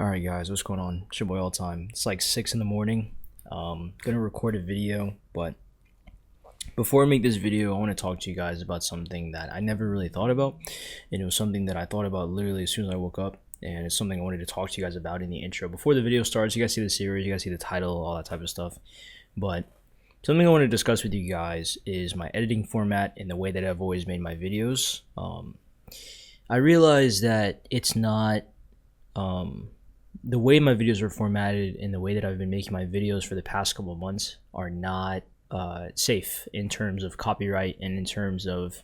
Alright guys, what's going on? It's your boy 𝐸𝐿𝐴. It's like 6 in the morning. Gonna record a video, but before I make this video, I want to talk to you guys about something that I never really thought about. And it was something that I thought about literally as soon as I woke up. And it's something I wanted to talk to you guys about in the intro. Before the video starts, you guys see the series, you guys see the title, all that type of stuff. But something I want to discuss with you guys is my editing format and the way that I've always made my videos. I realize that it's not... the way my videos are formatted and the way that I've been making my videos for the past couple of months are not safe in terms of copyright and in terms of,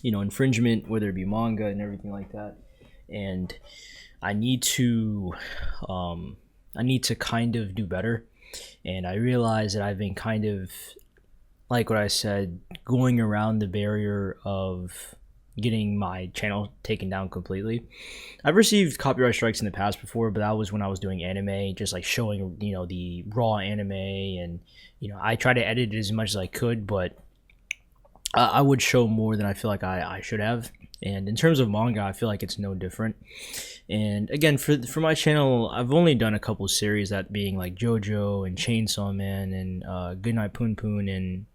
you know, infringement, whether it be manga and everything like that. And I need to kind of do better. And I realize that I've been kind of, like what I said, going around the barrier of getting my channel taken down completely. I've received copyright strikes in the past before, but that was when I was doing anime, just like showing, you know, the raw anime, and you know, I try to edit it as much as I could, but I would show more than I feel like I should have. And in terms of manga, I feel like it's no different. And again, for my channel, I've only done a couple series, that being like JoJo and Chainsaw Man and Goodnight Poon Poon and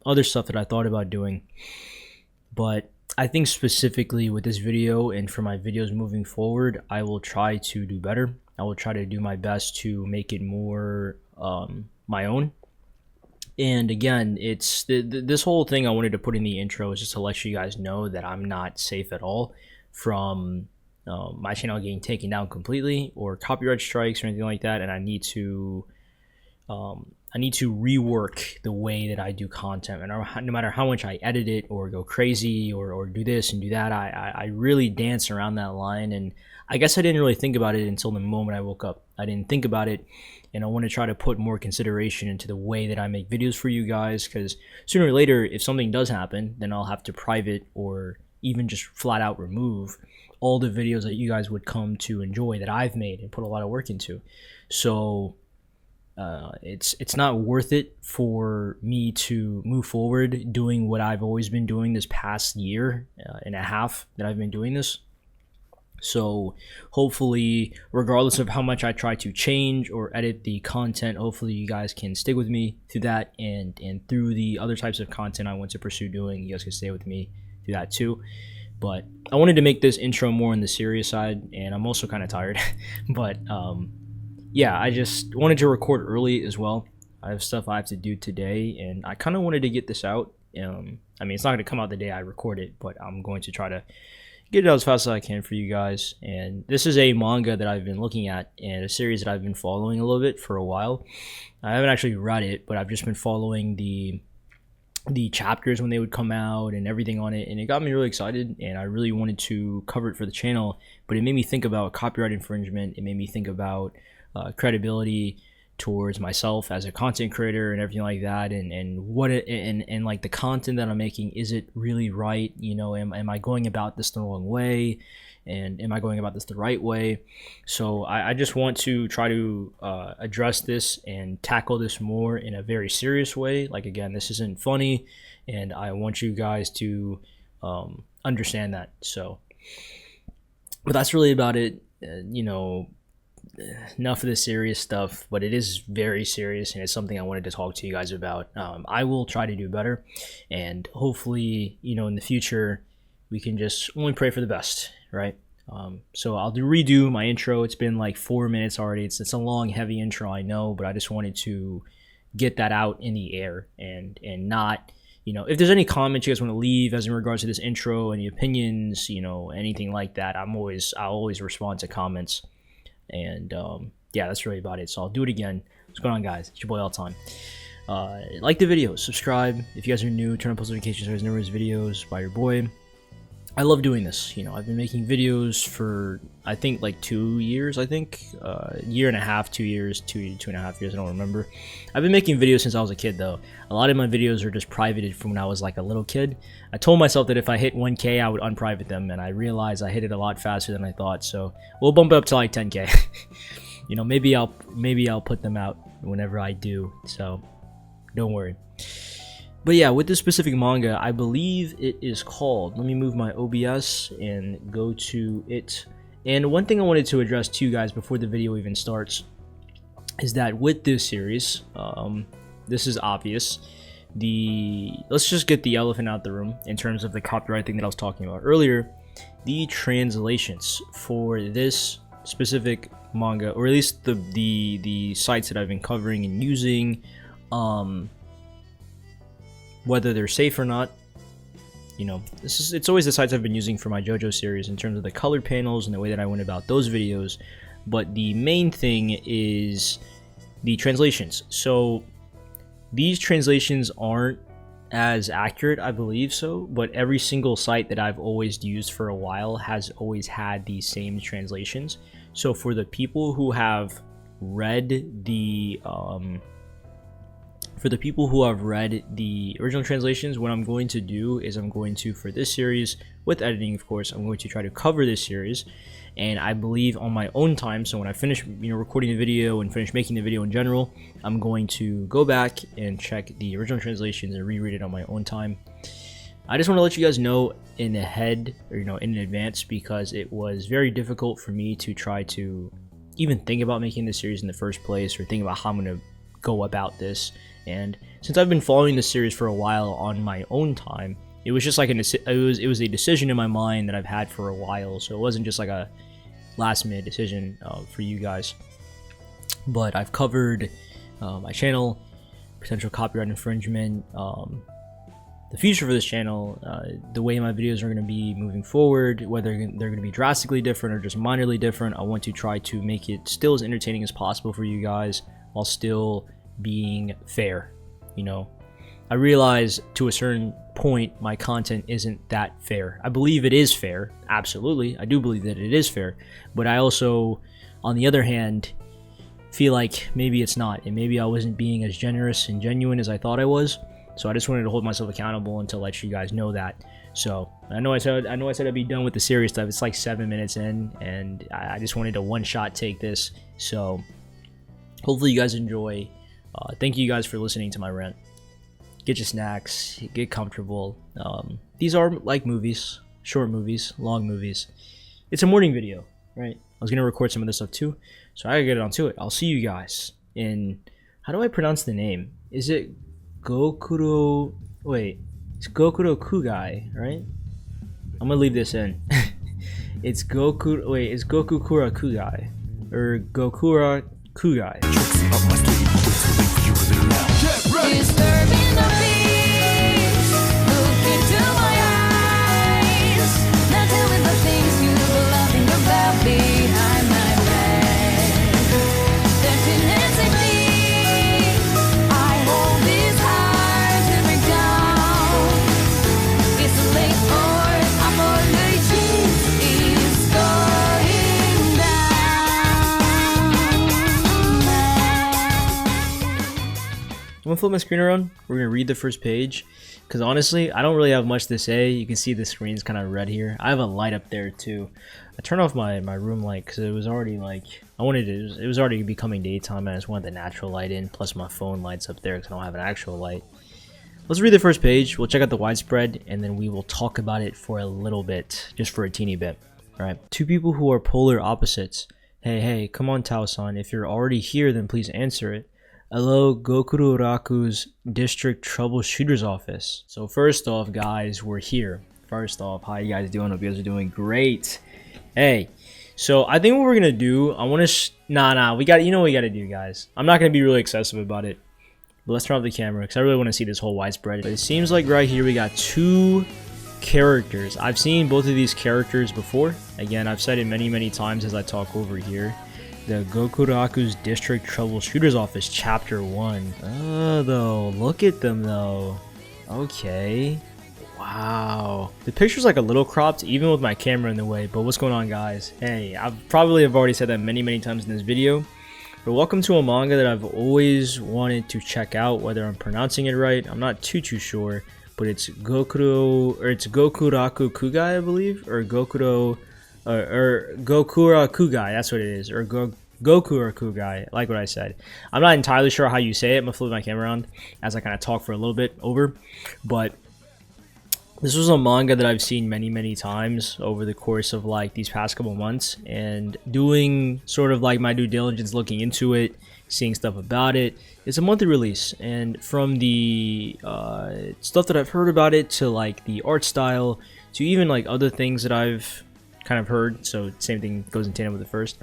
other stuff that I thought about doing. But I think specifically with this video and for my videos moving forward, I will try to do better. I will try to do my best to make it more my own. And again, it's this whole thing I wanted to put in the intro is just to let you guys know that I'm not safe at all from my channel getting taken down completely or copyright strikes or anything like that. And I need to rework the way that I do content, and no matter how much I edit it or go crazy or do this and do that, I really dance around that line. And I guess I didn't really think about it until the moment I woke up. I didn't think about it, and I want to try to put more consideration into the way that I make videos for you guys, because sooner or later, if something does happen, then I'll have to private or even just flat out remove all the videos that you guys would come to enjoy that I've made and put a lot of work into. So it's not worth it for me to move forward doing what I've always been doing this past year and a half that I've been doing this. So hopefully, regardless of how much I try to change or edit the content, hopefully you guys can stick with me through that, and through the other types of content I want to pursue doing, you guys can stay with me through that too. But I wanted to make this intro more on the serious side, and I'm also kind of tired. But yeah, I just wanted to record early as well. I have stuff I have to do today, and I kind of wanted to get this out. I mean, it's not going to come out the day I record it, but I'm going to try to get it out as fast as I can for you guys. And this is a manga that I've been looking at, and a series that I've been following a little bit for a while. I haven't actually read it, but I've just been following the chapters when they would come out and everything on it, and it got me really excited, and I really wanted to cover it for the channel. But it made me think about copyright infringement. It made me think about credibility towards myself as a content creator and everything like that, and what it and like the content that I'm making, is it really right? You know, am I going about this the wrong way, and am I going about this the right way? So I just want to try to address this and tackle this more in a very serious way. Like, again, this isn't funny, and I want you guys to understand that. So, but that's really about it. You know, enough of the serious stuff, but it is very serious, and it's something I wanted to talk to you guys about. I will try to do better, and hopefully, you know, in the future, we can just only pray for the best, right? So I'll redo my intro. It's been like 4 minutes already. It's a long, heavy intro, I know, but I just wanted to get that out in the air, and not, you know, if there's any comments you guys want to leave as in regards to this intro, any opinions, you know, anything like that, I'll always respond to comments. And yeah, that's really about it. So I'll do it again. What's going on, guys? It's your boy 𝐸𝐿𝐴. Like the video, subscribe if you guys are new, turn on post notifications so there's no videos by your boy. I love doing this. You know, I've been making videos for, I think, like 2 years. I think year and a half, 2 years, two and a half years, I don't remember. I've been making videos since I was a kid, though. A lot of my videos are just privated from when I was like a little kid. I told myself that if I hit 1K, I would unprivate them, and I realized I hit it a lot faster than I thought. So we'll bump it up to like 10K. You know, maybe I'll put them out whenever I do. So don't worry. But yeah, with this specific manga, I believe it is called, let me move my OBS and go to it And one thing I wanted to address to you guys before the video even starts is that with this series, this is obvious. Let's just get the elephant out the room in terms of the copyright thing that I was talking about earlier. The translations for this specific manga, or at least the sites that I've been covering and using, whether they're safe or not, you know, it's always the sites I've been using for my JoJo series in terms of the colored panels and the way that I went about those videos. But the main thing is the translations. So these translations aren't as accurate, I believe so, but every single site that I've always used for a while has always had the same translations. So for the people who have read the original translations, what I'm going to do is I'm going to, for this series, with editing of course, I'm going to try to cover this series, and I believe on my own time. So when I finish, you know, recording the video and finish making the video in general, I'm going to go back and check the original translations and reread it on my own time. I just want to let you guys know in ahead, or you know, in advance, because it was very difficult for me to try to even think about making this series in the first place, or think about how I'm going to go about this. And since I've been following this series for a while on my own time, it was just like it was a decision in my mind that I've had for a while. So it wasn't just like a last minute decision for you guys. But I've covered my channel, potential copyright infringement, the future for this channel, the way my videos are going to be moving forward, whether they're going to be drastically different or just minorly different. I want to try to make it still as entertaining as possible for you guys while still being fair. You know, I realize to a certain point my content isn't that fair. I believe it is fair, absolutely, I do believe that it is fair, but I also, on the other hand, feel like maybe it's not, and maybe I wasn't being as generous and genuine as I thought I was. So I just wanted to hold myself accountable and to let you guys know that. So I know I said I'd be done with the serious stuff. It's like 7 minutes in, and I just wanted to one-shot take this. So hopefully you guys enjoy. Thank you guys for listening to my rant. Get your snacks, get comfortable. These are like movies, short movies, long movies. It's a morning video, right? I was gonna record some of this stuff too, so I gotta get onto it. I'll see you guys in, how do I pronounce the name? Is it Gokuro? Wait, it's GOKURAKUGAI, right? I'm gonna leave this in. It's Goku. Wait, it's GOKURAKUGAI or GOKURAKUGAI. Disturbing the peace. Look into my eyes. Now tell me the things you were laughing about behind my back. There's intensity. I hold this heart to break down. It's late for apology. It's going down. I'm gonna flip my screen around. We're gonna read the first page, because honestly I don't really have much to say. You can see the screen's kind of red here. I have a light up there too. I turned off my room light because it was already like, it was already becoming daytime, and I just wanted the natural light in, plus my phone lights up there because I don't have an actual light. Let's read the first page. We'll check out the widespread, and then we will talk about it for a little bit, just for a teeny bit. All right. Two people who are polar opposites. Hey, come on, Tao-san. If you're already here, then please answer it. Hello, Gokuraku's District Troubleshooter's Office. So first off, guys, we're here. First off, how you guys doing? Hope you guys are doing great. Hey, so I think what we're gonna do, I want to, you know what we gotta do, guys. I'm not gonna be really excessive about it, but let's turn off the camera because I really want to see this whole widespread. But it seems like right here we got two characters. I've seen both of these characters before. Again, I've said it many times as I talk over here. The Gokuraku's District Troubleshooter's Office, Chapter 1. Oh, though. Look at them, though. Okay. Wow. The picture's like a little cropped, even with my camera in the way. But what's going on, guys? Hey, I probably have already said that many times in this video. But welcome to a manga that I've always wanted to check out. Whether I'm pronouncing it right, I'm not too sure. But it's Gokurakugai, I believe, or Gokurakugai, that's what it is, or Gokurakugai, like what I said. I'm not entirely sure how you say it. I'm gonna flip my camera around as I kind of talk for a little bit over, but This was a manga that I've seen many times over the course of like these past couple months, and doing sort of like my due diligence, looking into it, seeing stuff about it. It's a monthly release, and from the stuff that I've heard about it, to like the art style, to even like other things that I've kind of heard, so same thing goes in tandem with the first,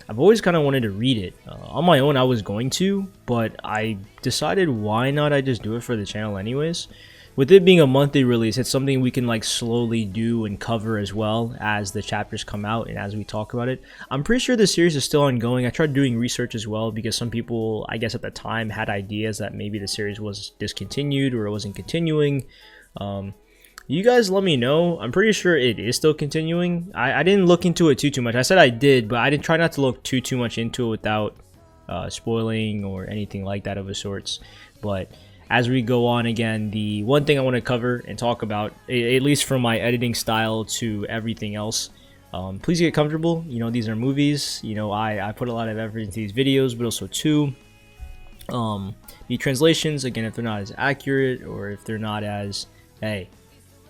I've always kind of wanted to read it. On my own I was going to, but I decided why not I just do it for the channel anyways. With it being a monthly release, it's something we can like slowly do and cover as well as the chapters come out and as we talk about it. I'm pretty sure the series is still ongoing. I tried doing research as well because some people, I guess at the time, had ideas that maybe the series was discontinued or it wasn't continuing. You guys let me know. I'm pretty sure it is still continuing. I didn't look into it too much. I said I did, but I didn't try not to look too much into it without spoiling or anything like that of a sorts. But as we go on, again, the one thing I want to cover and talk about, at least from my editing style to everything else, please get comfortable. You know, these are movies. You know, I put a lot of effort into these videos, but also too, the translations, again, if they're not as accurate or if they're not as, hey,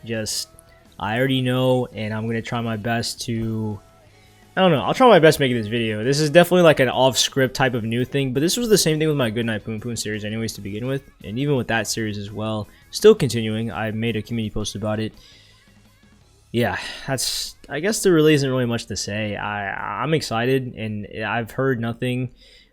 just, I already know, and I'm going to try my best to, I don't know, I'll try my best making this video. This is definitely like an off-script type of new thing, but this was the same thing with my Goodnight Poon Poon series anyways to begin with, and even with that series as well. Still continuing. I made a community post about it. Yeah, that's, I guess there really isn't really much to say. I'm excited, and I've heard nothing.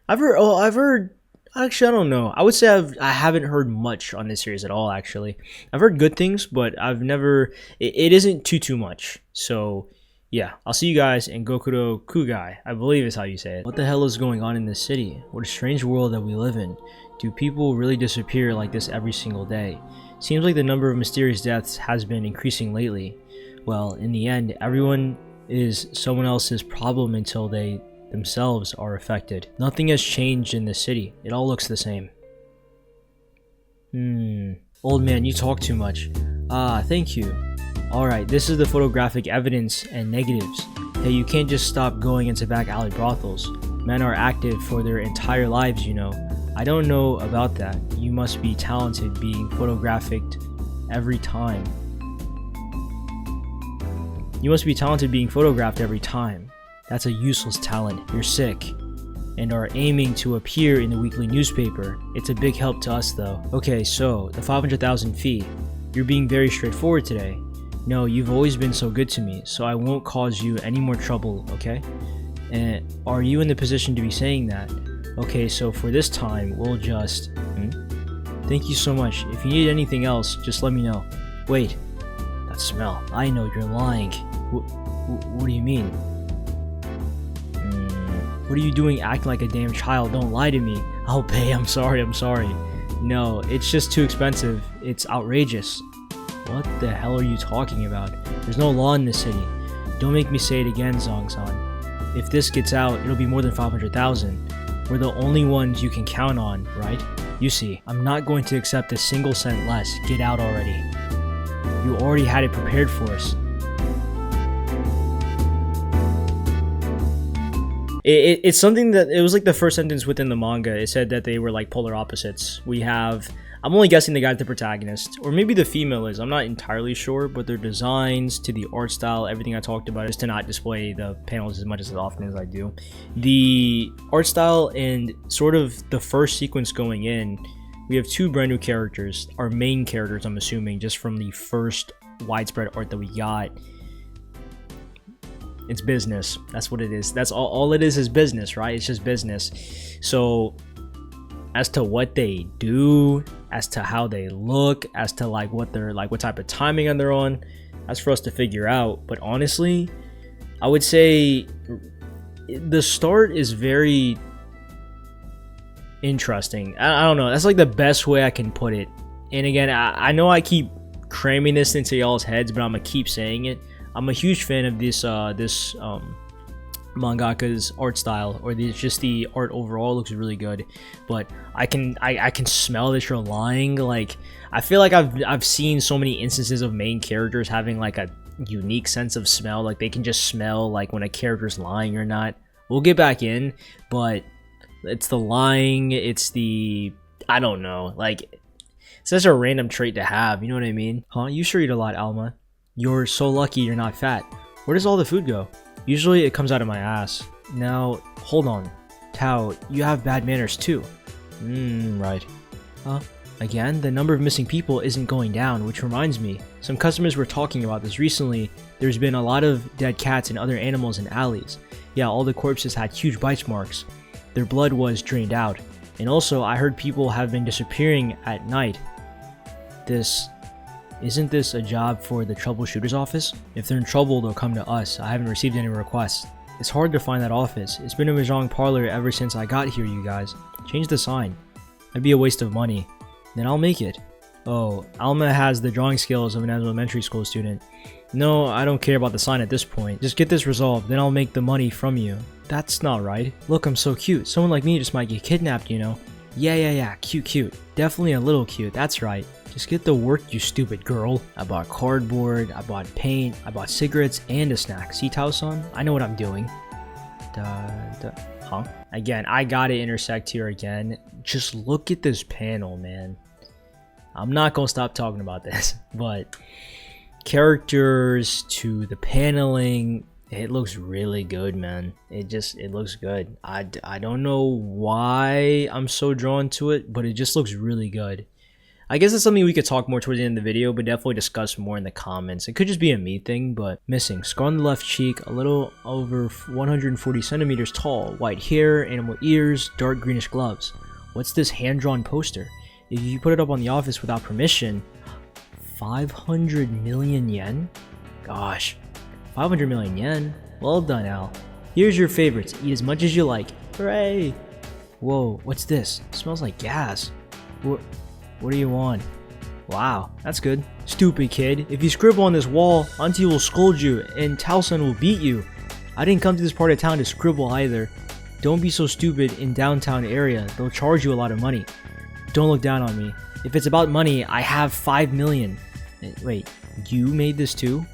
I've heard, actually, I don't know. I would say I haven't heard much on this series at all, actually. I've heard good things, but I've never, it isn't too much. So yeah, I'll see you guys in GOKURAKUGAI, I believe is how you say it. What the hell is going on in this city? What a strange world that we live in. Do people really disappear like this every single day? Seems like the number of mysterious deaths has been increasing lately. Well, in the end, everyone is someone else's problem until they themselves are affected. Nothing has changed in this city. It all looks the same. Old man, you talk too much. Ah, thank you. Alright, this is the photographic evidence and negatives. Hey, you can't just stop going into back alley brothels. Men are active for their entire lives, you know. I don't know about that. You must be talented being photographed every time. You must be talented being photographed every time. That's a useless talent. You're sick. And are aiming to appear in the weekly newspaper. It's a big help to us though. Okay, so, the 500,000 fee. You're being very straightforward today. No, you've always been so good to me, so I won't cause you any more trouble, okay? And are you in the position to be saying that? Okay, so for this time, we'll just... Thank you so much. If you need anything else, just let me know. Wait. That smell. I know you're lying. What do you mean? What are you doing acting like a damn child? Don't lie to me. I'll pay. I'm sorry. No, it's just too expensive. It's outrageous. What the hell are you talking about? There's no law in this city. Don't make me say it again, Zong-san. If this gets out, it'll be more than 500,000. We're the only ones you can count on, right? You see, I'm not going to accept a single cent less. Get out already. You already had it prepared for us. It's something that, it was like the first sentence within the manga. It said that they were like polar opposites. We have, I'm only guessing the guy's the protagonist, or maybe the female is, I'm not entirely sure, but their designs, to the art style, everything I talked about, is to not display the panels as much as often as I do. The art style and sort of the first sequence going in, we have two brand new characters, our main characters, I'm assuming, just from the first widespread art that we got. It's business. That's what it is. That's all it is business, right? It's just business. So as to what they do, as to how they look, as to like what they're like, what type of timing they're on, that's for us to figure out. But honestly, I would say the start is very interesting. I don't know. That's like the best way I can put it. And again, I know I keep cramming this into y'all's heads, but I'm gonna keep saying it. I'm a huge fan of this mangaka's art style, or just the art overall looks really good. But I can smell that you're lying. Like, I feel like I've seen so many instances of main characters having like a unique sense of smell. Like they can just smell like when a character's lying or not. We'll get back in, but it's the lying. It's the, I don't know. Like Such a random trait to have, you know what I mean? Huh? You sure eat a lot, Alma. You're so lucky you're not fat. Where does all the food go? Usually it comes out of my ass. Now, hold on. Tao, you have bad manners too. Right. Huh? Again, the number of missing people isn't going down, which reminds me. Some customers were talking about this recently. There's been a lot of dead cats and other animals in alleys. Yeah, all the corpses had huge bite marks. Their blood was drained out. And also, I heard people have been disappearing at night. Isn't this a job for the troubleshooter's office? If they're in trouble, they'll come to us. I haven't received any requests. It's hard to find that office. It's been a mahjong parlor ever since I got here, you guys. Change the sign. It'd be a waste of money. Then I'll make it. Oh, Alma has the drawing skills of an elementary school student. No, I don't care about the sign at this point. Just get this resolved, then I'll make the money from you. That's not right. Look, I'm so cute. Someone like me just might get kidnapped, you know? Yeah, cute. Definitely a little cute, that's right. Just get to work, you stupid girl. I bought cardboard, I bought paint, I bought cigarettes, and a snack. See, Tao-san? I know what I'm doing. Huh? Again, I gotta intersect here again. Just look at this panel, man. I'm not gonna stop talking about this, but characters to the paneling, it looks really good, man. It looks good. I don't know why I'm so drawn to it, but it just looks really good. I guess it's something we could talk more towards the end of the video, but definitely discuss more in the comments. It could just be a me thing, but missing. Scar on the left cheek, a little over 140 centimeters tall, white hair, animal ears, dark greenish gloves. What's this hand-drawn poster? If you put it up on the office without permission, 500 million yen? Gosh, 500 million yen? Well done, Al. Here's your favorites. Eat as much as you like. Hooray! Whoa, what's this? It smells like gas. What do you want? Wow, that's good. Stupid kid. If you scribble on this wall, Auntie will scold you and Tao-san will beat you. I didn't come to this part of town to scribble either. Don't be so stupid in downtown area. They'll charge you a lot of money. Don't look down on me. If it's about money, I have 5 million. Wait, you made this too?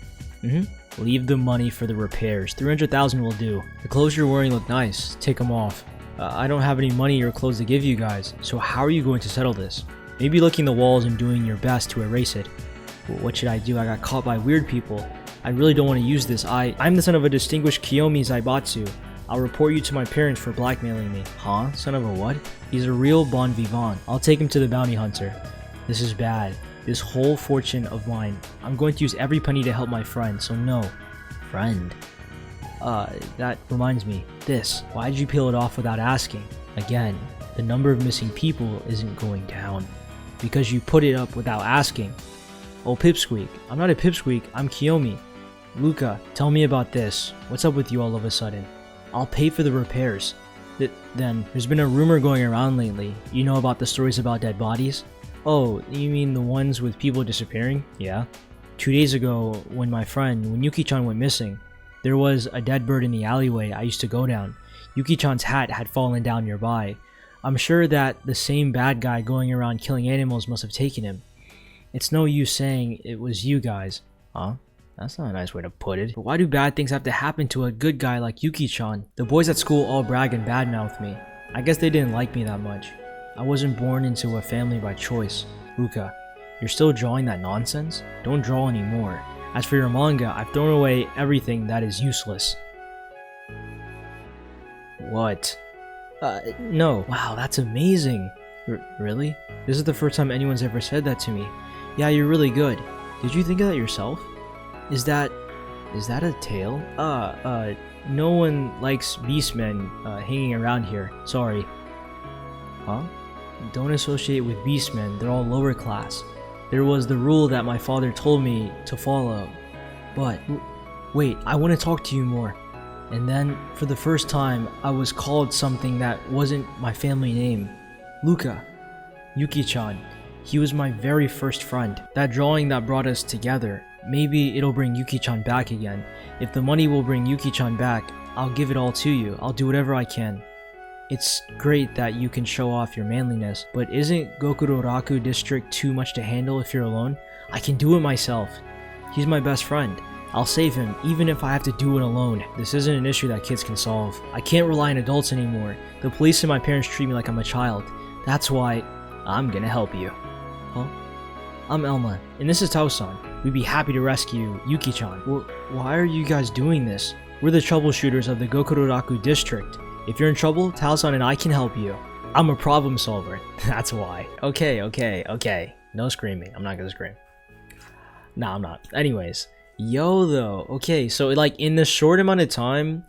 Leave the money for the repairs. 300,000 will do. The clothes you're wearing look nice. Take them off. I don't have any money or clothes to give you guys, so how are you going to settle this? Maybe licking the walls and doing your best to erase it. But what should I do? I got caught by weird people. I really don't want to use this. I'm the son of a distinguished 𝐞𝐽 I'll report you to my parents for blackmailing me. Huh? Son of a what? He's a real bon vivant. I'll take him to the bounty hunter. This is bad. This whole fortune of mine. I'm going to use every penny to help my friend, so no. Friend? That reminds me. This. Why did you peel it off without asking? Again, the number of missing people isn't going down. Because you put it up without asking. Oh, Pipsqueak. I'm not a Pipsqueak, I'm 𝐞𝐽. Luca, tell me about this. What's up with you all of a sudden? I'll pay for the repairs. Then, there's been a rumor going around lately. You know about the stories about dead bodies? Oh, you mean the ones with people disappearing? Yeah. 2 days ago, when Yuki-chan went missing, there was a dead bird in the alleyway I used to go down. Yuki-chan's hat had fallen down nearby. I'm sure that the same bad guy going around killing animals must have taken him. It's no use saying it was you guys. Huh? That's not a nice way to put it. But why do bad things have to happen to a good guy like Yuki-chan? The boys at school all brag and badmouth me. I guess they didn't like me that much. I wasn't born into a family by choice. Luca, you're still drawing that nonsense? Don't draw anymore. As for your manga, I've thrown away everything that is useless. What? No. Wow, that's amazing. Really? This is the first time anyone's ever said that to me. Yeah, you're really good. Did you think of that yourself? Is that a tale? No one likes beastmen hanging around here. Sorry. Huh? Don't associate with beastmen, they're all lower class. There was the rule that my father told me to follow. But, wait, I want to talk to you more. And then, for the first time, I was called something that wasn't my family name. Luca. Yuki-chan. He was my very first friend. That drawing that brought us together. Maybe it'll bring Yuki-chan back again. If the money will bring Yuki-chan back, I'll give it all to you. I'll do whatever I can. It's great that you can show off your manliness, but isn't Gokuraku district too much to handle if you're alone? I can do it myself. He's my best friend. I'll save him, even if I have to do it alone. This isn't an issue that kids can solve. I can't rely on adults anymore. The police and my parents treat me like I'm a child. That's why I'm gonna help you. Huh? I'm Elma, and this is Tao-san. We'd be happy to rescue Yuki-chan. Why are you guys doing this? We're the troubleshooters of the Gokuraku district. If you're in trouble, Tao-san and I can help you. I'm a problem solver. That's why. Okay. No screaming. I'm not gonna scream. Nah, I'm not. Anyways. Yo, though. Okay, so, like, in this short amount of time...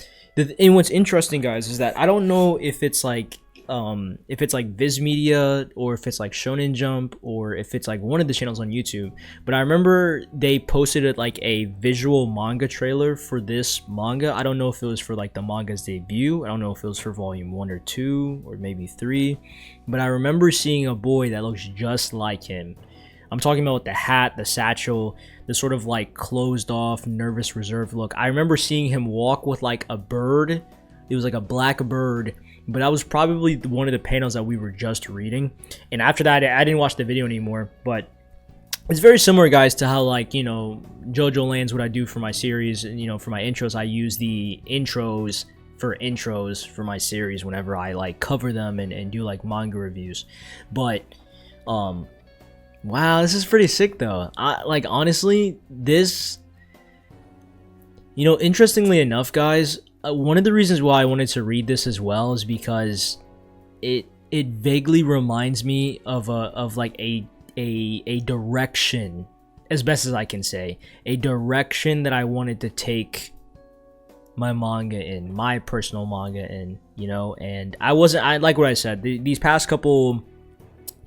And what's interesting, guys, is that I don't know if it's like Viz Media or if it's like Shonen Jump or if it's like one of the channels on YouTube, but I remember they posted it like a visual manga trailer for this manga. I don't know if it was for like the manga's debut. I don't know if it was for volume 1 or 2 or maybe 3, but I remember seeing a boy that looks just like him. I'm talking about the hat, the satchel, the sort of like closed off, nervous, reserved look. I remember seeing him walk with like a bird. It was like a black bird, but that was probably one of the panels that we were just reading. And after that, I didn't watch the video anymore, but it's very similar, guys, to how, like, you know, JoJo Land's what I do for my series. And, you know, for my intros, I use the intros for my series whenever I like cover them and do like manga reviews. But, wow, this is pretty sick, though. Like, honestly, this... You know, interestingly enough, guys, one of the reasons why I wanted to read this as well is because it vaguely reminds me of like a direction, as best as I can say, a direction that I wanted to take my manga in, my personal manga in, you know. And I like what I said, these past couple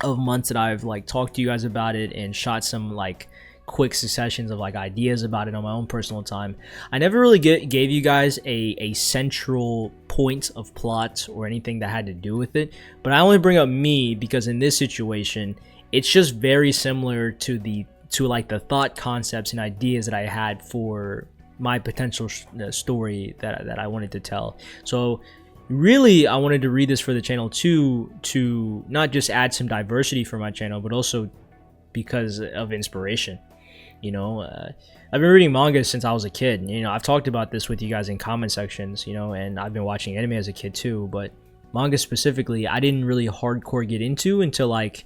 of months that I've like talked to you guys about it and shot some like quick successions of like ideas about it on my own personal time, I never really gave you guys a central point of plot or anything that had to do with it. But I only bring up me because in this situation it's just very similar to like the thought concepts and ideas that I had for my potential story that I wanted to tell. So really, I wanted to read this for the channel too, to not just add some diversity for my channel, but also because of inspiration. You know, I've been reading manga since I was a kid. You know, I've talked about this with you guys in comment sections, you know, and I've been watching anime as a kid too, but manga specifically, I didn't really hardcore get into until like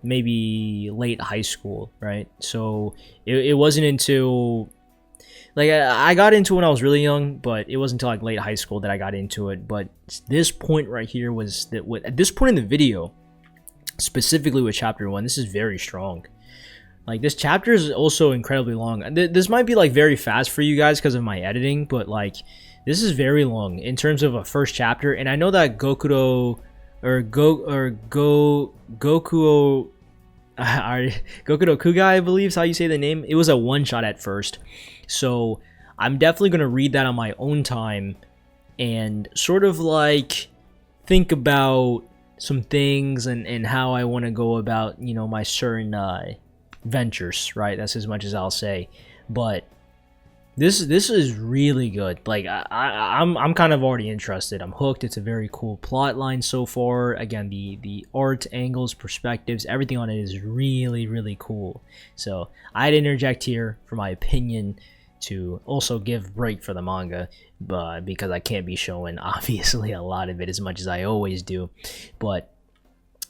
maybe late high school, right? So it wasn't until... Like, I got into it when I was really young, but it wasn't until like late high school that I got into it. But this point right here was that at this point in the video, specifically with chapter 1, this is very strong. Like, this chapter is also incredibly long. This might be like very fast for you guys because of my editing, but like this is very long in terms of a first chapter. And I know that GOKURAKUGAI, I believe is how you say the name. It was a one-shot at first. So I'm definitely going to read that on my own time and sort of like think about some things and how I want to go about, you know, my certain ventures, right? That's as much as I'll say. But this is really good. Like, I'm kind of already interested. I'm hooked. It's a very cool plot line so far. Again, the art, angles, perspectives, everything on it is really, really cool. So I'd interject here for my opinion to also give break for the manga, but because I can't be showing obviously a lot of it as much as I always do. But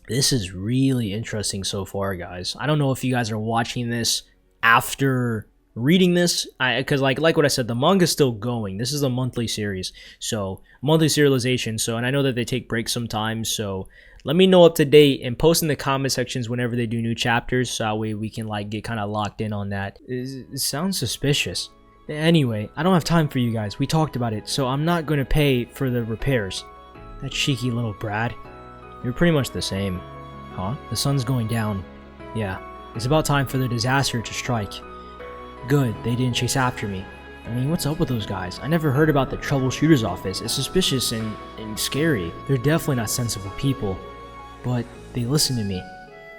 this is really interesting so far, guys. I don't know if you guys are watching this after reading this, because like what I said, the manga's still going. This is a monthly series, so monthly serialization. So, and I know that they take breaks sometimes, so let me know up to date and post in the comment sections whenever they do new chapters, so that way we can like get kind of locked in on that. It sounds suspicious. Anyway, I don't have time for you guys. We talked about it, so I'm not going to pay for the repairs. That cheeky little Brad. You're pretty much the same. Huh? The sun's going down. Yeah, it's about time for the disaster to strike. Good, they didn't chase after me. I mean, what's up with those guys? I never heard about the troubleshooter's office. It's suspicious and scary. They're definitely not sensible people. But they listened to me.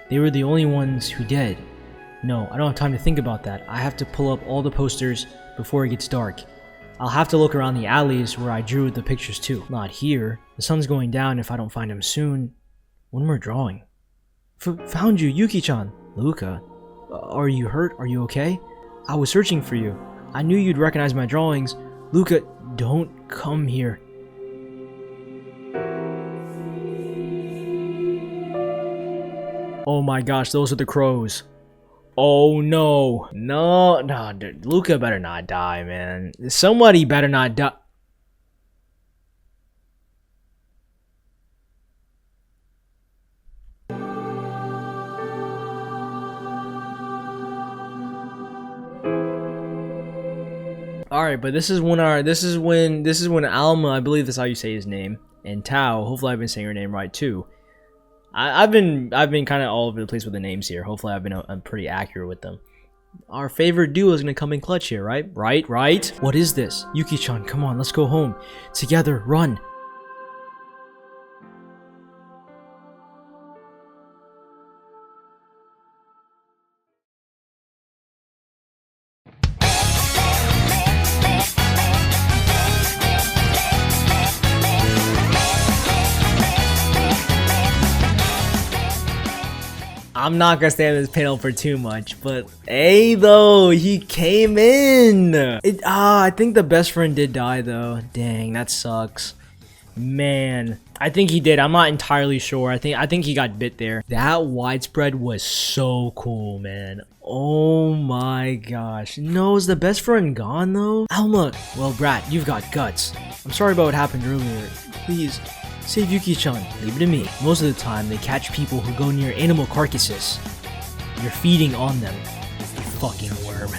They were the only ones who did. No, I don't have time to think about that. I have to pull up all the posters before it gets dark. I'll have to look around the alleys where I drew the pictures too. Not here. The sun's going down if I don't find him soon. One more drawing. Found you, Yuki-chan. Luca. Are you hurt? Are you okay? I was searching for you. I knew you'd recognize my drawings. Luca, don't come here. Oh my gosh, those are the crows. Oh no. No, no, dude. Luca better not die, man. Somebody better not die. Alright, but this is when Alma, I believe that's how you say his name, and Tao, hopefully I've been saying her name right too. I've been kind of all over the place with the names here. Hopefully I'm pretty accurate with them. Our favorite duo is gonna come in clutch here, right? Right? What is this? Yuki-chan, come on, let's go home. Together, run. I'm not gonna stay on this panel for too much, but hey though, he came in! I think the best friend did die though. Dang, that sucks. Man, I think he did. I'm not entirely sure. I think he got bit there. That widespread was so cool, man. Oh my gosh. No, is the best friend gone though? Alma, well Brat, you've got guts. I'm sorry about what happened earlier. Please, save Yuki-chan. Leave it to me. Most of the time, they catch people who go near animal carcasses. You're feeding on them, you fucking worm.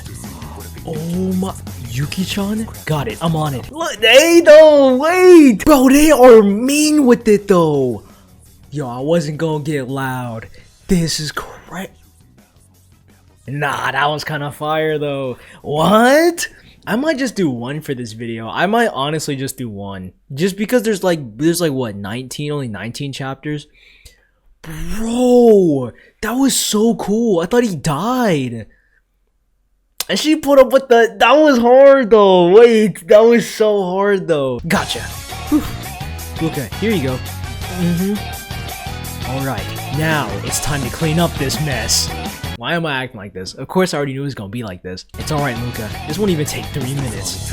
Oh my... Yuki-chan? Got it, I'm on it. Look, hey though, wait! Bro, they are mean with it though. Yo, I wasn't gonna get loud. This is crazy. Nah, that was kind of fire though. What? I might just do one for this video. I might honestly just do one. Just because there's like what, 19? Only 19 chapters? Bro, that was so cool. I thought he died. And she put up with the... That was hard though. Wait, that was so hard though. Gotcha. Whew. Okay, here you go. Alright, now it's time to clean up this mess. Why am I acting like this? Of course I already knew it was gonna be like this. It's alright, Luca. This won't even take 3 minutes.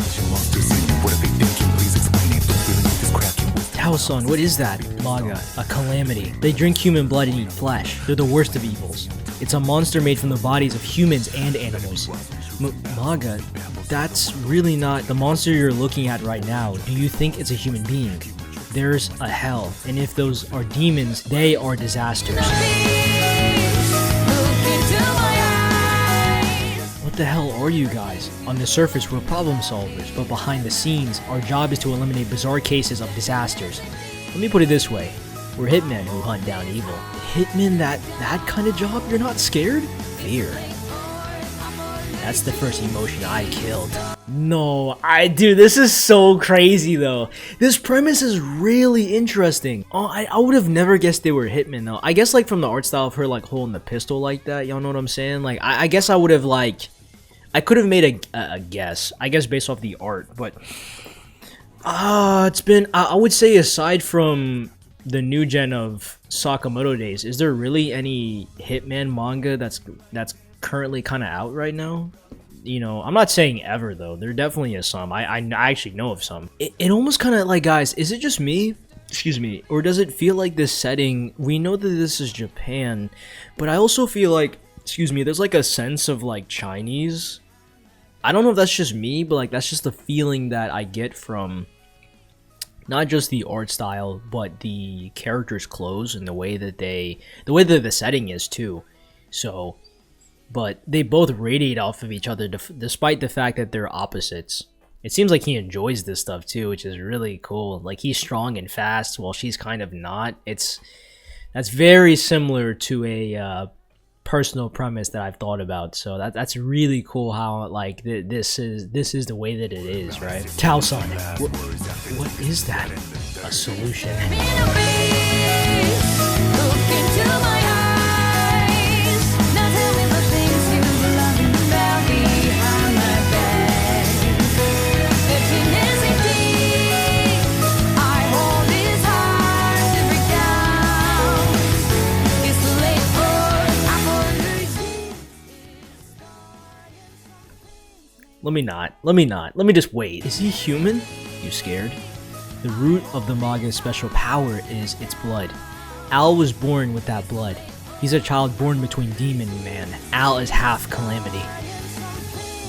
Tao-san, what is that? Manga, a calamity. They drink human blood and eat flesh. They're the worst of evils. It's a monster made from the bodies of humans and animals. Manga, that's really not the monster you're looking at right now. Do you think it's a human being? There's a hell, and if those are demons, they are disasters. What the hell are you guys? On the surface, we're problem solvers, but behind the scenes, our job is to eliminate bizarre cases of disasters. Let me put it this way. We're hitmen who hunt down evil. Hitmen, that kind of job? You're not scared? Fear. That's the first emotion I killed. No, dude, this is so crazy though. This premise is really interesting. Oh, I would have never guessed they were hitmen though. I guess like from the art style of her like holding the pistol like that, y'all know what I'm saying? Like, I guess I would have like... I could have made a guess, I guess based off the art, but it's been, I would say aside from the new gen of Sakamoto days, is there really any Hitman manga that's currently kind of out right now? You know, I'm not saying ever though, there definitely is some. I actually know of some. It almost kind of like, guys, is it just me? Excuse me, or does it feel like this setting, we know that this is Japan, but I also feel like, excuse me, there's like a sense of like Chinese. I don't know if that's just me, but like that's just the feeling that I get from not just the art style, but the characters' clothes and the way that the setting is too. So, but they both radiate off of each other despite the fact that they're opposites. It seems like he enjoys this stuff too, which is really cool. Like he's strong and fast while she's kind of not. That's very similar to a personal premise that I've thought about, so that's really cool how like this is the way that it is, right? Tao-san, what is that? A solution. Let me just wait. Is he human? You scared? The root of the Manga's special power is its blood. Al was born with that blood. He's a child born between demon and man. Al is half Calamity.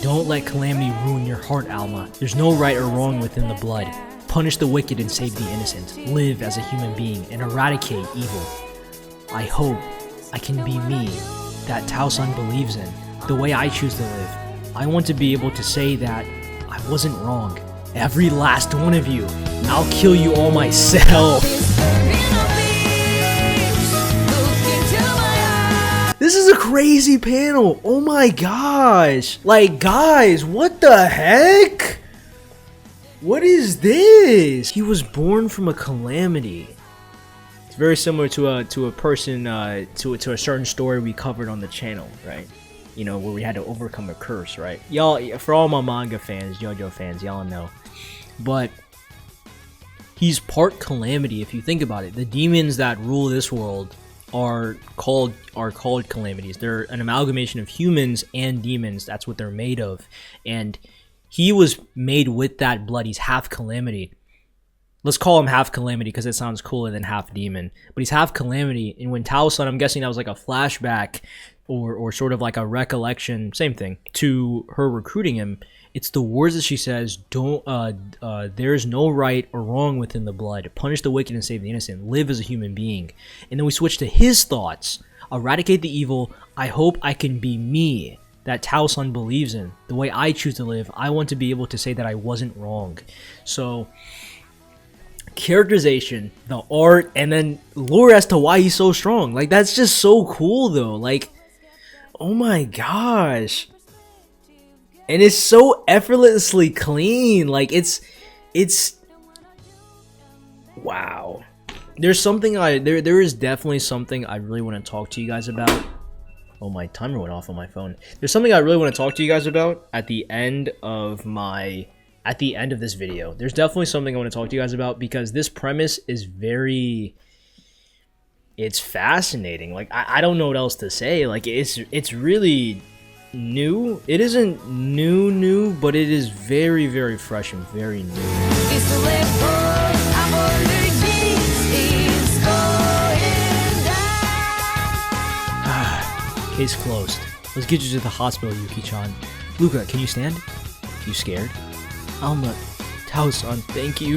Don't let Calamity ruin your heart, Alma. There's no right or wrong within the blood. Punish the wicked and save the innocent. Live as a human being and eradicate evil. I hope I can be me that 𝐴𝐸 believes in, the way I choose to live. I want to be able to say that I wasn't wrong. Every last one of you. I'll kill you all myself. This is a crazy panel. Oh my gosh. Like, guys, what the heck? What is this? He was born from a calamity. It's very similar to a person, to a certain story we covered on the channel, right? You know, where we had to overcome a curse, right? Y'all, for all my manga fans, JoJo fans, y'all know. But he's part calamity if you think about it. The demons that rule this world are called calamities. They're an amalgamation of humans and demons. That's what they're made of. And he was made with that blood. He's half calamity. Let's call him half calamity because it sounds cooler than half demon. But he's half calamity. And when 𝐴𝐸, I'm guessing that was like a flashback or sort of like a recollection, same thing, to her recruiting him. It's the words that she says, there's no right or wrong within the blood. Punish the wicked and save the innocent. Live as a human being. And then we switch to his thoughts. Eradicate the evil. I hope I can be me that 𝐴𝐸 believes in. The way I choose to live. I want to be able to say that I wasn't wrong. So, characterization, the art, and then lore as to why he's so strong. Like, that's just so cool, though. Like, oh my gosh. And it's so effortlessly clean. Like, it's wow. There's something there is definitely something I really want to talk to you guys about. Oh, my timer went off on my phone. There's something I really want to talk to you guys about at the end of this video. There's definitely something I want to talk to you guys about because this premise is it's fascinating. Like, I don't know what else to say. Like, it's really new. It isn't new, but it is very, very fresh and very new. Case closed. Let's get you to the hospital, Yuki-chan. Luca, can you stand? You scared? Alma, 𝐴𝐸, thank you.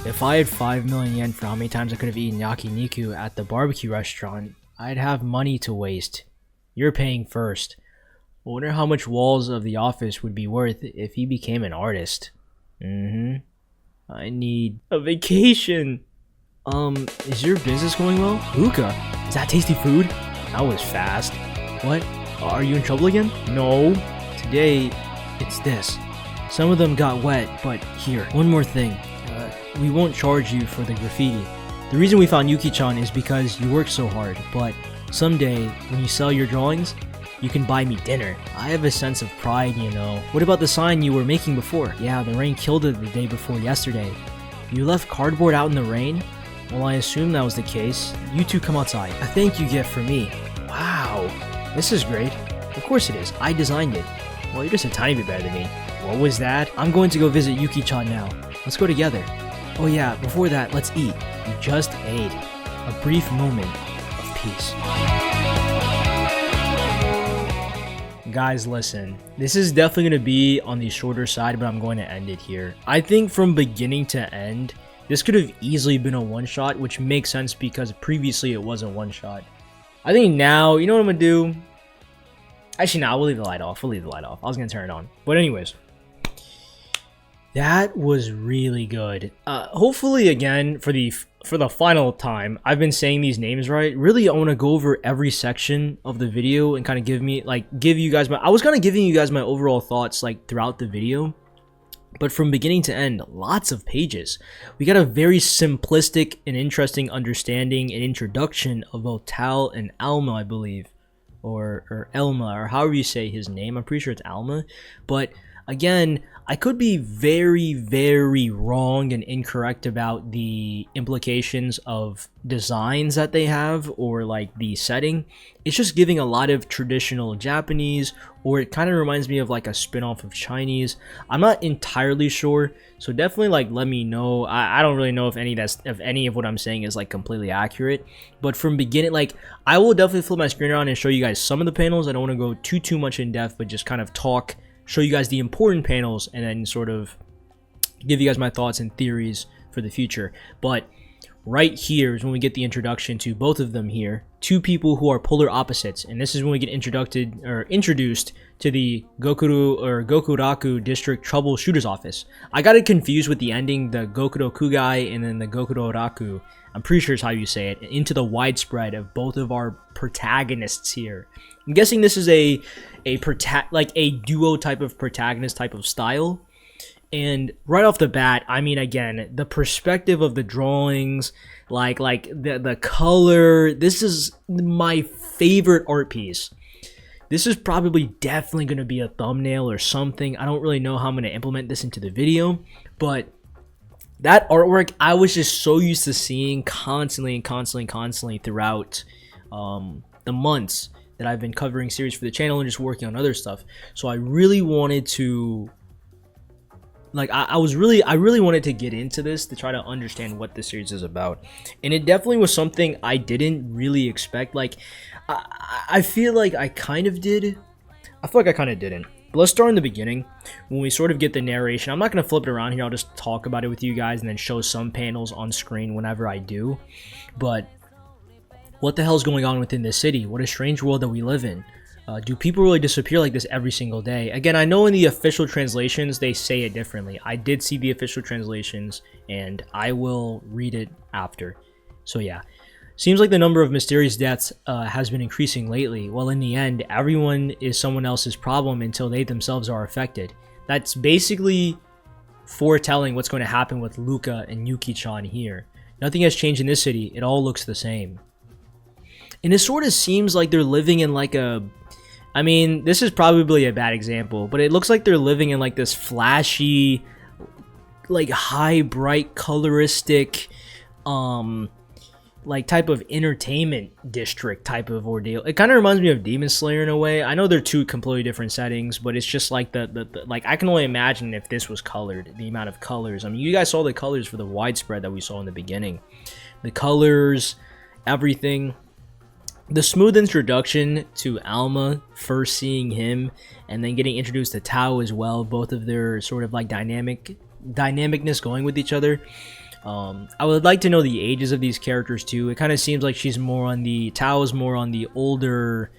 If I had 5 million yen for how many times I could have eaten yakiniku at the barbecue restaurant, I'd have money to waste. You're paying first. I wonder how much walls of the office would be worth if he became an artist. I need a vacation. Is your business going well? Luca, is that tasty food? That was fast. What? Are you in trouble again? No. Today, it's this. Some of them got wet, but here. One more thing. We won't charge you for the graffiti. The reason we found Yuki-chan is because you work so hard, but someday, when you sell your drawings, you can buy me dinner. I have a sense of pride, you know. What about the sign you were making before? Yeah, the rain killed it the day before yesterday. You left cardboard out in the rain? Well, I assume that was the case. You two come outside. A thank you gift for me. Wow, this is great. Of course it is. I designed it. Well, you're just a tiny bit better than me. What was that? I'm going to go visit Yuki-chan now. Let's go together. Oh yeah, before that, let's eat. You just ate. A brief moment of peace. Guys, listen. This is definitely going to be on the shorter side, but I'm going to end it here. I think from beginning to end, this could have easily been a one-shot, which makes sense because previously it wasn't one-shot. I think now, you know what I'm going to do? Actually, no, we'll leave the light off. We'll leave the light off. I was going to turn it on. But anyways, that was really good. Hopefully, again, for the final time, I've been saying these names right. Really, I want to go over every section of the video and kind of give you guys my... I was kind of giving you guys my overall thoughts, like, throughout the video. But from beginning to end, lots of pages. We got a very simplistic and interesting understanding and introduction of both 𝐴𝐸 and Alma, I believe. Or Elma, or however you say his name. I'm pretty sure it's Alma. But Again, I could be very, very wrong and incorrect about the implications of designs that they have or like the setting. It's just giving a lot of traditional Japanese, or it kind of reminds me of like a spin-off of Chinese. I'm not entirely sure, so definitely like let me know. I don't really know if any of what I'm saying is like completely accurate, but from beginning, like I will definitely flip my screen around and show you guys some of the panels. I don't want to go too much in depth, but just kind of show you guys the important panels, and then sort of give you guys my thoughts and theories for the future. But right here is when we get the introduction to both of them here, two people who are polar opposites, and this is when we get introduced to the Gokuraku District Troubleshooter's Office. I got it confused with the ending, the Gokurakugai and then the Gokuraku. I'm pretty sure is how you say it, into the widespread of both of our protagonists here. I'm guessing this is a duo type of protagonist type of style. And right off the bat, I mean, again, the perspective of the drawings, like the color, this is my favorite art piece. This is probably definitely going to be a thumbnail or something. I don't really know how I'm going to implement this into the video, but that artwork I was just so used to seeing constantly throughout the months that I've been covering series for the channel and just working on other stuff. So I really wanted to, like, I really wanted to get into this to try to understand what this series is about, and it definitely was something I didn't really expect. Like, I feel like I kind of did. I feel like I kind of didn't. But let's start in the beginning when we sort of get the narration. I'm not going to flip it around here. I'll just talk about it with you guys and then show some panels on screen whenever I do. But what the hell is going on within this city? What a strange world that we live in. Do people really disappear like this every single day? Again, I know in the official translations they say it differently. I did see the official translations and I will read it after. So yeah. Seems like the number of mysterious deaths has been increasing lately. Well, in the end, everyone is someone else's problem until they themselves are affected. That's basically foretelling what's going to happen with Luca and Yuki-chan here. Nothing has changed in this city. It all looks the same. And it sort of seems like they're living in like a... I mean, this is probably a bad example, but it looks like they're living in like this flashy, like high, bright, coloristic, like type of entertainment district type of ordeal. It kind of reminds me of Demon Slayer in a way. I know they're two completely different settings, but it's just like like I can only imagine if this was colored, the amount of colors. I mean, you guys saw the colors for the widespread that we saw in the beginning. The colors, everything. The smooth introduction to Alma, first seeing him, and then getting introduced to Tao as well. Both of their sort of like dynamicness going with each other. I would like to know the ages of these characters too. It kind of seems like she's more on the... Tao is more on the older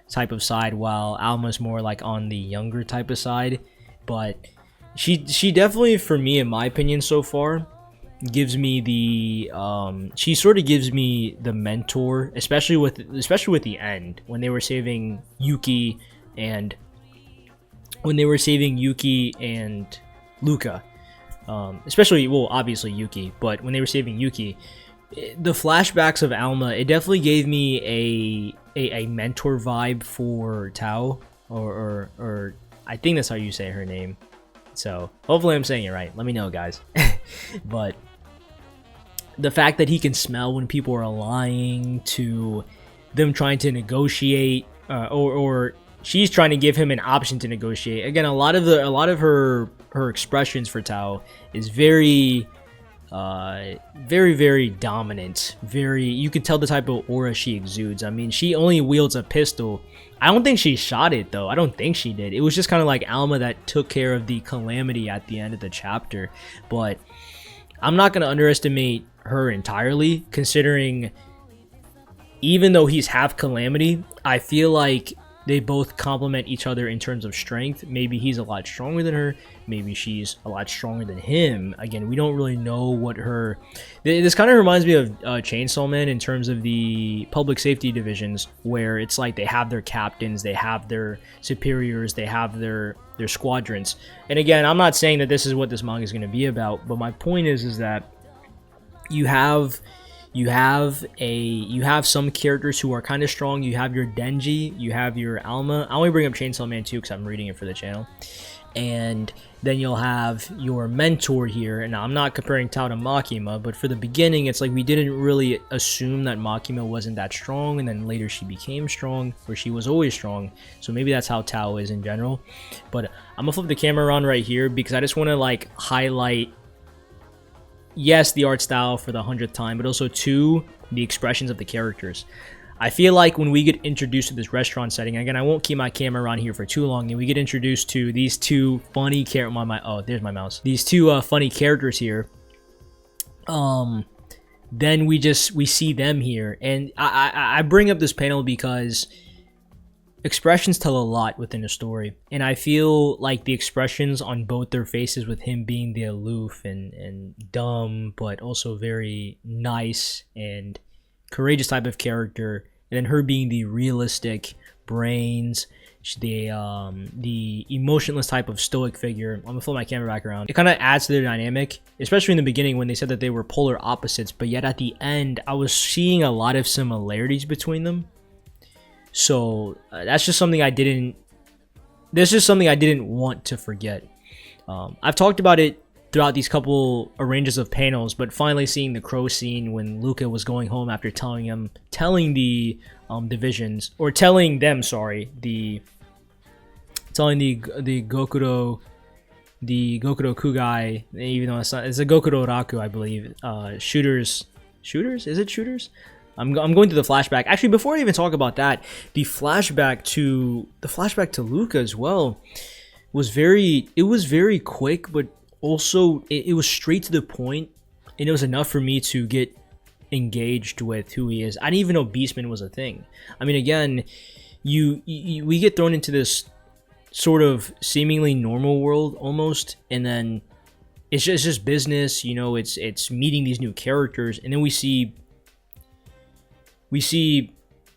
type of side, while Alma's more like on the younger type of side. But she definitely, for me, in my opinion so far, gives me the she sort of gives me the mentor, especially with the end when they were saving Yuki and Luca. Especially, well, obviously Yuki, but when they were saving Yuki, the flashbacks of Alma, it definitely gave me a mentor vibe for Tao, or I think that's how you say her name. So hopefully I'm saying it right. Let me know, guys. But the fact that he can smell when people are lying, to them trying to negotiate, or she's trying to give him an option to negotiate. Again, a lot of her expressions for Tao is very dominant. You can tell the type of aura she exudes. I mean, she only wields a pistol. I don't think she shot it though. I don't think she did. It was just kind of like Alma that took care of the calamity at the end of the chapter. But I'm not going to underestimate her entirely, considering even though he's half calamity, I feel like they both complement each other in terms of strength. Maybe he's a lot stronger than her. Maybe she's a lot stronger than him. Again, we don't really know what her... This kind of reminds me of Chainsaw Man in terms of the public safety divisions, where it's like they have their captains, they have their superiors, they have their squadrons. And again, I'm not saying that this is what this manga is going to be about, but my point is that you have some characters who are kind of strong. You have your Denji, you have your Alma. I only bring up Chainsaw Man 2 because I'm reading it for the channel. And then you'll have your mentor here, and I'm not comparing Tao to Makima, but for the beginning, it's like we didn't really assume that Makima wasn't that strong, and then later she became strong, or she was always strong. So maybe that's how Tao is in general. But I'm gonna flip the camera around right here because I just want to like highlight, yes, the art style for the 100th time, but also two, the expressions of the characters. I feel like when we get introduced to this restaurant setting, again, I won't keep my camera around here for too long, and we get introduced to these two funny oh, there's my mouse. These two funny characters here. Then we see them here, and I bring up this panel because expressions tell a lot within a story, and I feel like the expressions on both their faces, with him being the aloof and dumb, but also very nice and courageous type of character, and then her being the realistic brains, the emotionless type of stoic figure. I'm gonna flip my camera back around. It kind of adds to their dynamic, especially in the beginning when they said that they were polar opposites, but yet at the end I was seeing a lot of similarities between them. So that's just something I didn't want to forget. I've talked about it throughout these couple arranges of panels, but finally seeing the crow scene when Luca was going home after telling the divisions, or telling them, sorry, the Gokurakugai, even though it's a Gokuraku, I believe. Shooters, is it shooters? I'm going through the flashback. Actually, before I even talk about that, the flashback to Luca as well was very quick, but also it was straight to the point, and it was enough for me to get engaged with who he is. I didn't even know Beastman was a thing. I mean, again, we get thrown into this sort of seemingly normal world almost, and then it's just business, you know. It's meeting these new characters, and then we see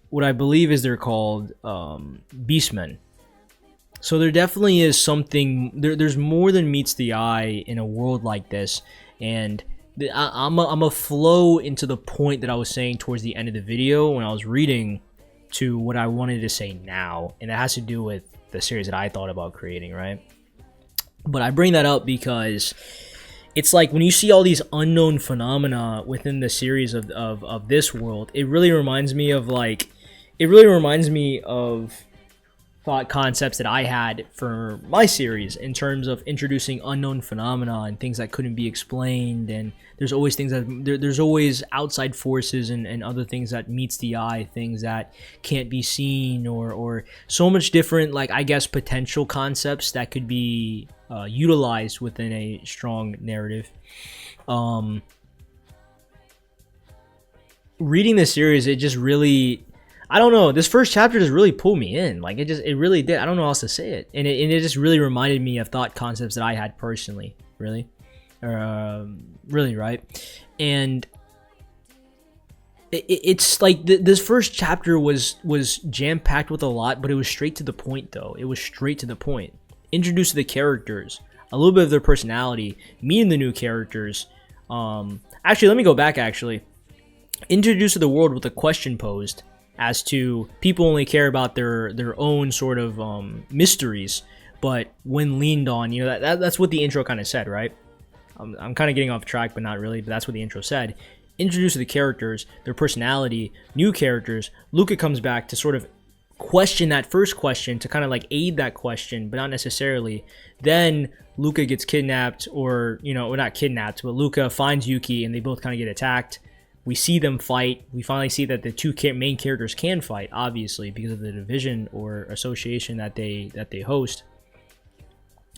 what I believe is they're called Beastmen. So there definitely is something, there's more than meets the eye in a world like this, and I'm a flow into the point that I was saying towards the end of the video when I was reading to what I wanted to say now, and it has to do with the series that I thought about creating, right? But I bring that up because it's like when you see all these unknown phenomena within the series of this world, it really reminds me of thought concepts that I had for my series in terms of introducing unknown phenomena and things that couldn't be explained, and there's always things that there's always outside forces and other things that meets the eye, things that can't be seen, or so much different, like, I guess, potential concepts that could be utilized within a strong narrative. Reading this series, it just really, I don't know, this first chapter just really pulled me in. Like, it really did. I don't know how else to say it. And it just really reminded me of thought concepts that I had personally, really, right? And it's like this first chapter was jam-packed with a lot, but it was straight to the point, though. It was straight to the point. Introduced to the characters, a little bit of their personality, meeting the new characters. Actually, let me go back, actually. Introduced to the world with a question posed, as to people only care about their own sort of mysteries, but when leaned on, you know, that's what the intro kind of said, right? I'm kind of getting off track, but not really, but that's what the intro said. Introduced to the characters, their personality, new characters. Luca comes back to sort of question that first question, to kind of like aid that question, but not necessarily. Then Luca gets kidnapped, or, you know, not kidnapped, but Luca finds Yuki, and they both kind of get attacked. We see them fight. We finally see that the two main characters can fight, obviously, because of the division or association that they host.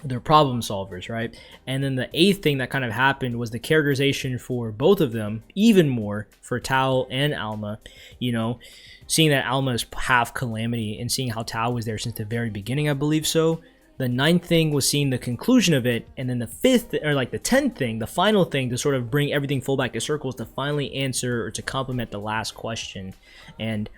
They're problem solvers, right? And then the eighth thing that kind of happened was the characterization for both of them, even more for Tao and Alma. You know, seeing that Alma is half Calamity, and seeing how Tao was there since the very beginning, I believe so. The ninth thing was seeing the conclusion of it, and then the fifth, or like the 10th thing, the final thing to sort of bring everything full back to circles, to finally answer or to complement the last question, and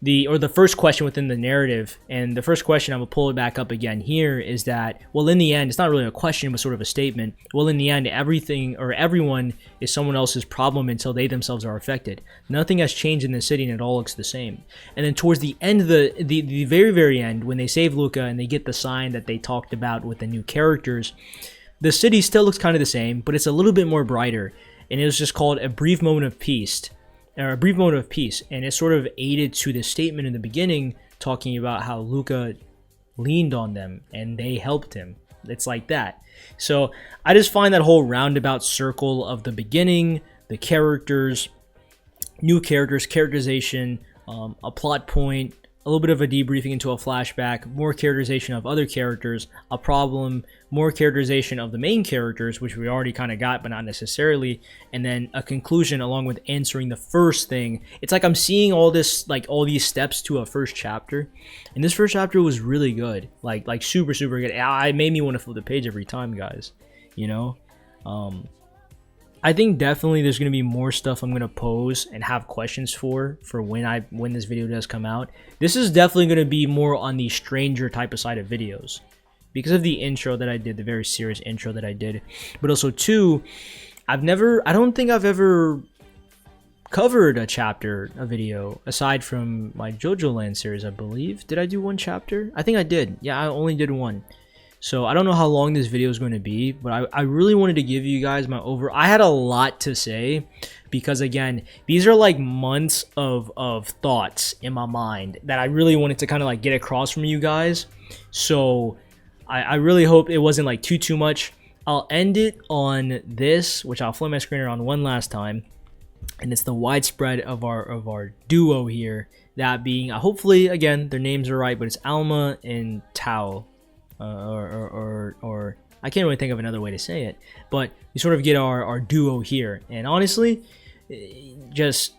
the first question within the narrative. And the first question, I'm gonna pull it back up again here, is that, well, in the end, it's not really a question, but sort of a statement. Well, in the end, everything or everyone is someone else's problem until they themselves are affected. Nothing has changed in the city, and it all looks the same. And then towards the end of the very end, when they save Luca and they get the sign that they talked about with the new characters, the city still looks kind of the same, but it's a little bit more brighter. And it was just called A Brief Moment of Peace, or A Brief Moment of Peace. And it sort of aided to the statement in the beginning talking about how Luca leaned on them and they helped him. It's like that. So I just find that whole roundabout circle of the beginning, the characters, new characters, characterization, a plot point, a little bit of a debriefing into a flashback, more characterization of other characters, a problem, more characterization of the main characters, which we already kind of got, but not necessarily, and then a conclusion along with answering the first thing. It's like I'm seeing all this, like all these steps to a first chapter, and this first chapter was really good, like super good. It made me want to flip the page every time, guys. You know, I think definitely there's going to be more stuff I'm going to pose and have questions for when this video does come out. This is definitely going to be more on the stranger type of side of videos because of the intro that I did, the very serious intro that I did. But also too, I don't think I've ever covered a video aside from my JoJo Land series, I believe. Did I do one chapter? I think I did. Yeah, I only did one. So I don't know how long this video is going to be, but I really wanted to give you guys my I had a lot to say because, again, these are like months of thoughts in my mind that I really wanted to kind of like get across from you guys. So I really hope it wasn't like too much. I'll end it on this, which I'll flip my screen around one last time. And it's the widespread of our duo here. That being, hopefully, again, their names are right, but it's Alma and Tao. Or I can't really think of another way to say it, but we sort of get our duo here. And honestly, just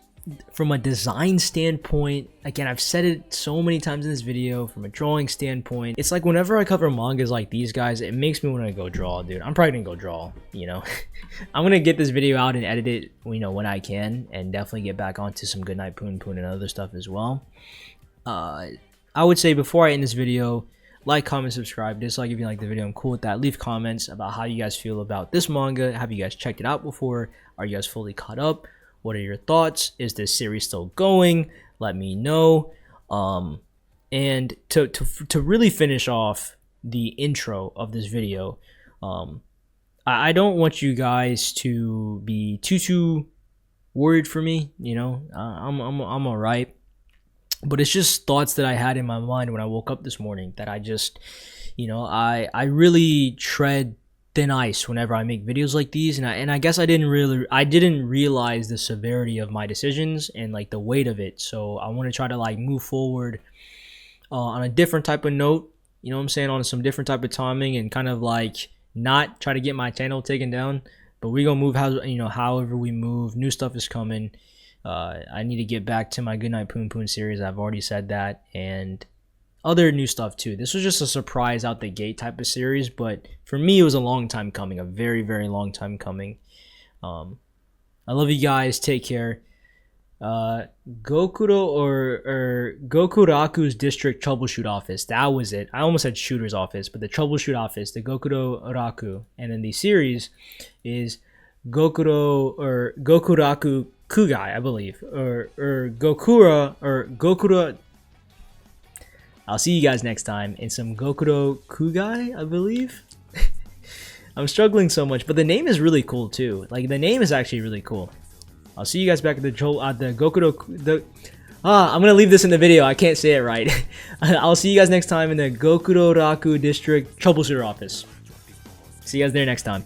from a design standpoint, again, I've said it so many times in this video, from a drawing standpoint, it's like whenever I cover mangas like these guys, it makes me want to go draw, dude. I'm probably gonna go draw, you know. I'm gonna get this video out and edit it, you know, when I can, and definitely get back onto some Goodnight Poon Poon and other stuff as well. I would say before I end this video, like, comment, subscribe, dislike if you like the video. I'm cool with that. Leave comments about how you guys feel about this manga. Have you guys checked it out before? Are you guys fully caught up? What are your thoughts? Is this series still going? Let me know. And to really finish off the intro of this video, I don't want you guys to be too worried for me. You know, I'm all right. But it's just thoughts that I had in my mind when I woke up this morning that I just, you know, I really tread thin ice whenever I make videos like these, and I guess I didn't realize the severity of my decisions and like the weight of it. So I want to try to like move forward on a different type of note, you know what I'm saying, on some different type of timing, and kind of like not try to get my channel taken down, but we're gonna move however we move. New stuff is coming. I need to get back to my Goodnight Poon Poon series. I've already said that, and other new stuff too. This was just a surprise out the gate type of series, but for me it was a long time coming, a very long time coming. I love you guys. Take care. Gokuro or Gokuraku's district troubleshoot office. That was it. I almost said shooter's office, but the troubleshoot office, the Gokuraku, and then the series is Gokurakugai, I believe, or Gokura. I'll see you guys next time in some Gokurakugai, I believe. I'm struggling so much, but the name is really cool too. Like, the name is actually really cool. I'll see you guys back at the Gokuro. I'm gonna leave this in the video. I can't say it right. I'll see you guys next time in the Gokuraku district troubleshooter office. See you guys there next time.